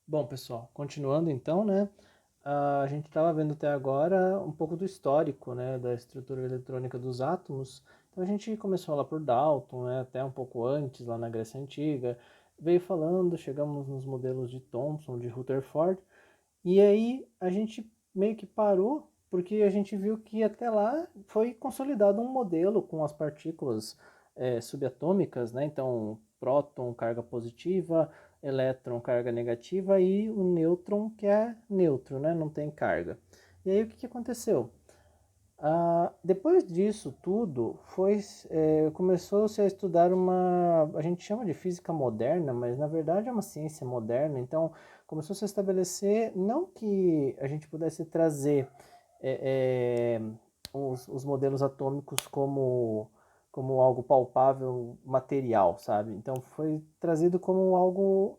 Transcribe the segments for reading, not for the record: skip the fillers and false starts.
Bom, pessoal, continuando então, né? A gente estava vendo até agora um pouco do histórico, né, da estrutura eletrônica dos átomos. Então a gente começou lá por Dalton, né, até um pouco antes, lá na Grécia Antiga, veio falando, chegamos nos modelos de Thomson, de Rutherford, e aí a gente meio que parou porque a gente viu que até lá foi consolidado um modelo com as partículas subatômicas, né? Então, próton, carga positiva, elétron, carga negativa e o nêutron, que é neutro, né? Não tem carga. E aí o que aconteceu? Depois disso tudo, começou-se a estudar a gente chama de física moderna, mas na verdade é uma ciência moderna. Então, começou-se a estabelecer, não que a gente pudesse trazer é, é, os modelos atômicos como algo palpável, material, sabe? Então, foi trazido como algo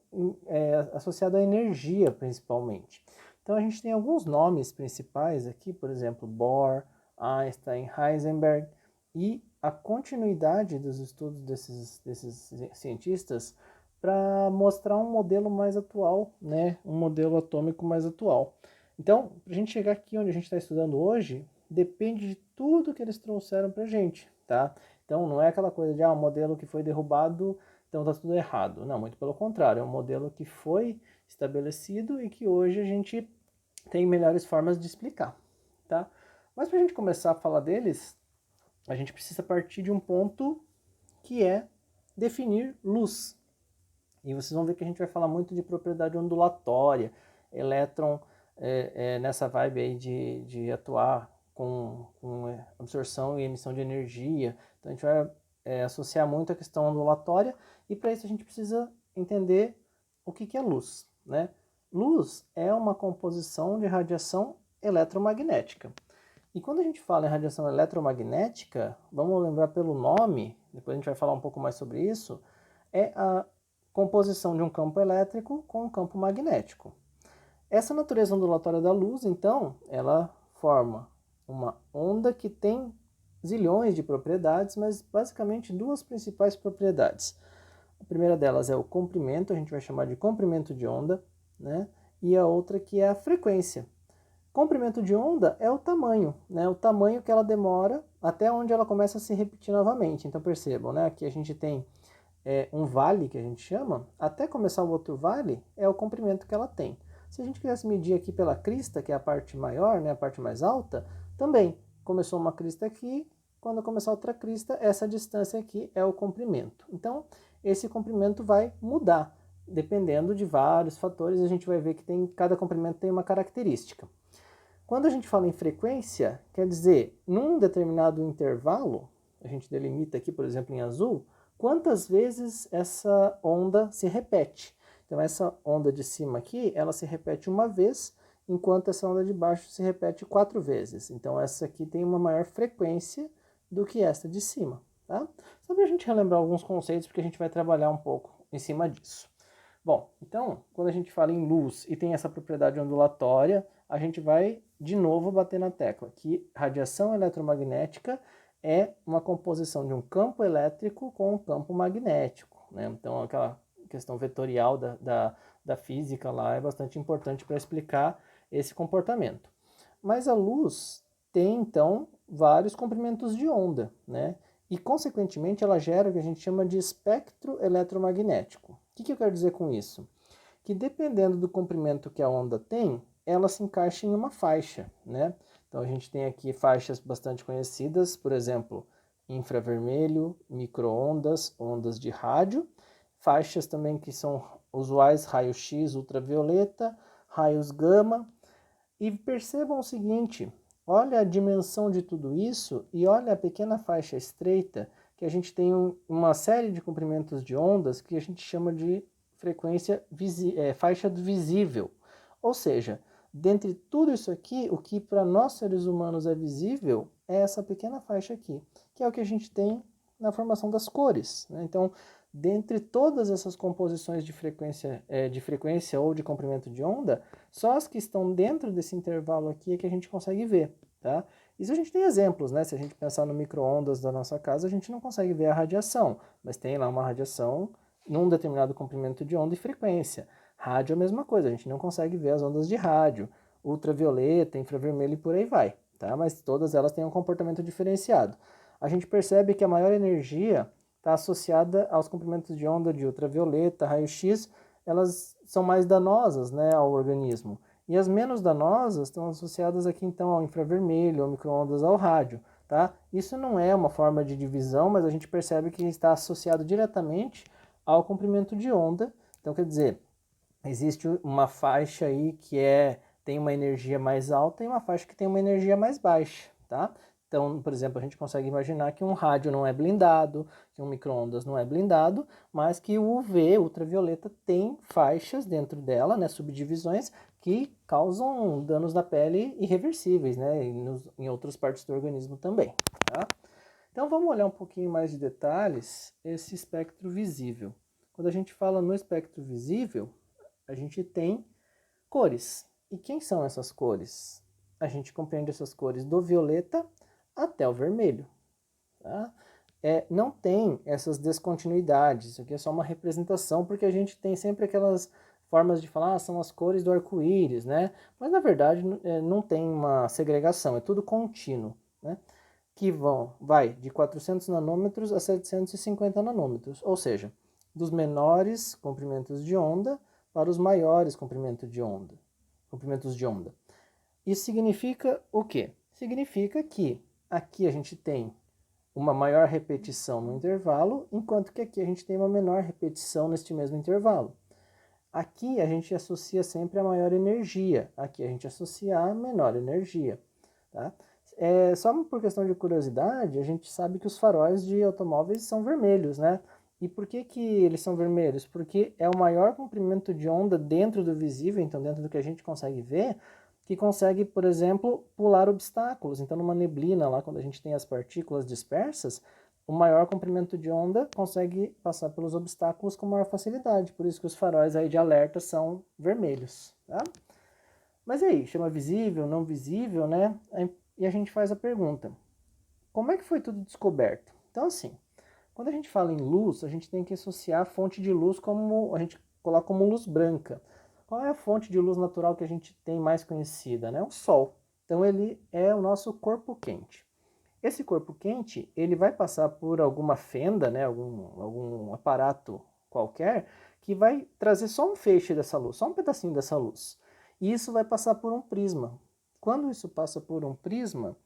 associado à energia, principalmente. Então, a gente tem alguns nomes principais aqui, por exemplo, Bohr, Einstein, Heisenberg, e a continuidade dos estudos desses cientistas para mostrar um modelo mais atual, né? Um modelo atômico mais atual. Então, para a gente chegar aqui onde a gente está estudando hoje, depende de tudo que eles trouxeram para a gente, tá? Então, não é aquela coisa de um modelo que foi derrubado, então está tudo errado. Não, muito pelo contrário, é um modelo que foi estabelecido e que hoje a gente tem melhores formas de explicar, tá? Mas para a gente começar a falar deles, a gente precisa partir de um ponto que é definir luz. E vocês vão ver que a gente vai falar muito de propriedade ondulatória, elétron nessa vibe aí de atuar com absorção e emissão de energia. Então a gente vai associar muito a questão ondulatória e para isso a gente precisa entender o que é luz, né? Luz é uma composição de radiação eletromagnética. E quando a gente fala em radiação eletromagnética, vamos lembrar pelo nome, depois a gente vai falar um pouco mais sobre isso, é a composição de um campo elétrico com um campo magnético. Essa natureza ondulatória da luz, então, ela forma uma onda que tem zilhões de propriedades, mas basicamente duas principais propriedades. A primeira delas é o comprimento, a gente vai chamar de comprimento de onda, né? E a outra que é a frequência. Comprimento de onda é o tamanho, né? O tamanho que ela demora até onde ela começa a se repetir novamente. Então percebam, né? Aqui a gente tem um vale que a gente chama, até começar o outro vale é o comprimento que ela tem. Se a gente quisesse medir aqui pela crista, que é a parte maior, né, a parte mais alta, também começou uma crista aqui, quando começar outra crista, essa distância aqui é o comprimento. Então, esse comprimento vai mudar, dependendo de vários fatores, a gente vai ver que cada comprimento tem uma característica. Quando a gente fala em frequência, quer dizer, num determinado intervalo, a gente delimita aqui, por exemplo, em azul, quantas vezes essa onda se repete. Então, essa onda de cima aqui, ela se repete uma vez, enquanto essa onda de baixo se repete 4 vezes. Então, essa aqui tem uma maior frequência do que essa de cima, tá? Só para a gente relembrar alguns conceitos, porque a gente vai trabalhar um pouco em cima disso. Bom, então, quando a gente fala em luz e tem essa propriedade ondulatória, a gente vai de novo bater na tecla que radiação eletromagnética é uma composição de um campo elétrico com um campo magnético, né? Então, aquela questão vetorial da física lá é bastante importante para explicar esse comportamento. Mas a luz tem, então, vários comprimentos de onda, né? E, consequentemente, ela gera o que a gente chama de espectro eletromagnético. O que eu quero dizer com isso? Que dependendo do comprimento que a onda tem, ela se encaixa em uma faixa, né? Então a gente tem aqui faixas bastante conhecidas, por exemplo, infravermelho, microondas, ondas de rádio, faixas também que são usuais, raio-x, ultravioleta, raios gama. E percebam o seguinte, olha a dimensão de tudo isso e olha a pequena faixa estreita, que a gente tem uma série de comprimentos de ondas que a gente chama de faixa do visível. Ou seja, dentre tudo isso aqui, o que para nós seres humanos é visível é essa pequena faixa aqui, que é o que a gente tem na formação das cores, né? Então, dentre todas essas composições de frequência ou de comprimento de onda, só as que estão dentro desse intervalo aqui é que a gente consegue ver, tá? Isso a gente tem exemplos, né? Se a gente pensar no micro-ondas da nossa casa, a gente não consegue ver a radiação, mas tem lá uma radiação num determinado comprimento de onda e frequência. Rádio é a mesma coisa, a gente não consegue ver as ondas de rádio, ultravioleta, infravermelho e por aí vai, tá? Mas todas elas têm um comportamento diferenciado. A gente percebe que a maior energia está associada aos comprimentos de onda de ultravioleta, raio-x, elas são mais danosas, né, ao organismo. E as menos danosas estão associadas aqui então ao infravermelho, ao micro-ondas, ao rádio, tá? Isso não é uma forma de divisão, mas a gente percebe que está associado diretamente ao comprimento de onda. Então, quer dizer, existe uma faixa aí que tem uma energia mais alta e uma faixa que tem uma energia mais baixa, tá? Então, por exemplo, a gente consegue imaginar que um rádio não é blindado, que um micro-ondas não é blindado, mas que o UV, ultravioleta, tem faixas dentro dela, né, subdivisões, que causam danos na pele irreversíveis, né, em outras partes do organismo também, tá? Então, vamos olhar um pouquinho mais de detalhes esse espectro visível. Quando a gente fala no espectro visível, a gente tem cores. E quem são essas cores? A gente compreende essas cores do violeta até o vermelho. Tá? Não tem essas descontinuidades, isso aqui é só uma representação, porque a gente tem sempre aquelas formas de falar, são as cores do arco-íris, né? Mas na verdade não tem uma segregação, é tudo contínuo, né? Que vai de 400 nanômetros a 750 nanômetros, ou seja, dos menores comprimentos de onda para os maiores comprimentos de onda. Isso significa o quê? Significa que aqui a gente tem uma maior repetição no intervalo, enquanto que aqui a gente tem uma menor repetição neste mesmo intervalo. Aqui a gente associa sempre a maior energia, aqui a gente associa a menor energia. Tá? Só por questão de curiosidade, a gente sabe que os faróis de automóveis são vermelhos, né? E por que eles são vermelhos? Porque é o maior comprimento de onda dentro do visível, então dentro do que a gente consegue ver, que consegue, por exemplo, pular obstáculos. Então numa neblina, lá quando a gente tem as partículas dispersas, o maior comprimento de onda consegue passar pelos obstáculos com maior facilidade. Por isso que os faróis aí de alerta são vermelhos, tá? Mas e aí, chama visível, não visível, né? E a gente faz a pergunta, como é que foi tudo descoberto? Então assim, quando a gente fala em luz, a gente tem que associar a fonte de luz como a gente coloca como luz branca. Qual é a fonte de luz natural que a gente tem mais conhecida, né? O Sol. Então ele é o nosso corpo quente. Esse corpo quente, ele vai passar por alguma fenda, né, algum aparato qualquer, que vai trazer só um feixe dessa luz, só um pedacinho dessa luz. E isso vai passar por um prisma. Quando isso passa por um prisma,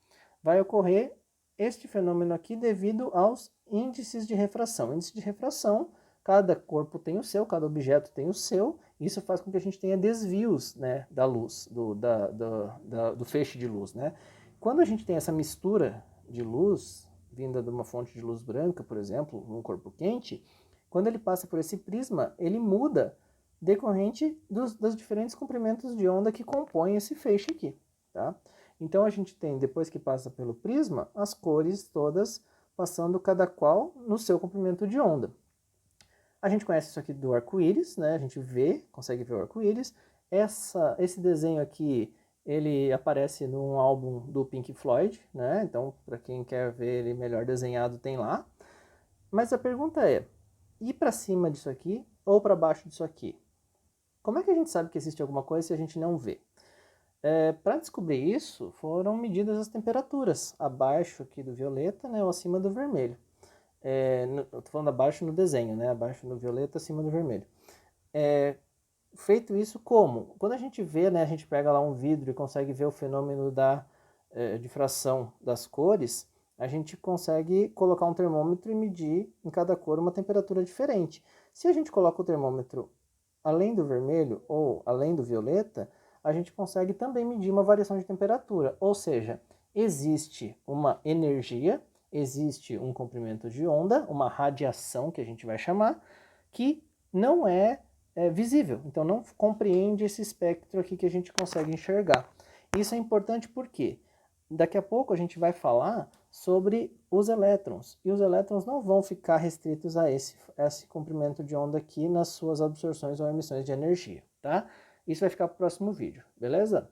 vai ocorrer este fenômeno aqui devido aos índices de refração. Índice de refração, cada corpo tem o seu, cada objeto tem o seu, isso faz com que a gente tenha desvios, né, da luz, do feixe de luz, né? Quando a gente tem essa mistura de luz, vinda de uma fonte de luz branca, por exemplo, num corpo quente, quando ele passa por esse prisma, ele muda decorrente dos diferentes comprimentos de onda que compõem esse feixe aqui, tá? Então a gente tem, depois que passa pelo prisma, as cores todas passando cada qual no seu comprimento de onda. A gente conhece isso aqui do arco-íris, né? A gente consegue ver o arco-íris. Esse desenho aqui, ele aparece num álbum do Pink Floyd, né? Então, para quem quer ver ele melhor desenhado, tem lá. Mas a pergunta é, ir para cima disso aqui ou para baixo disso aqui? Como é que a gente sabe que existe alguma coisa se a gente não vê? Para descobrir isso, foram medidas as temperaturas, abaixo aqui do violeta, né, ou acima do vermelho. Eu tô falando abaixo no desenho, né, abaixo no violeta, acima do vermelho. Feito isso como? Quando a gente vê, né, a gente pega lá um vidro e consegue ver o fenômeno da difração das cores, a gente consegue colocar um termômetro e medir em cada cor uma temperatura diferente. Se a gente coloca o termômetro além do vermelho ou além do violeta, a gente consegue também medir uma variação de temperatura. Ou seja, existe uma energia, existe um comprimento de onda, uma radiação que a gente vai chamar, que não é visível. Então não compreende esse espectro aqui que a gente consegue enxergar. Isso é importante porque daqui a pouco a gente vai falar sobre os elétrons. E os elétrons não vão ficar restritos a esse comprimento de onda aqui nas suas absorções ou emissões de energia, tá? Isso vai ficar para o próximo vídeo, beleza?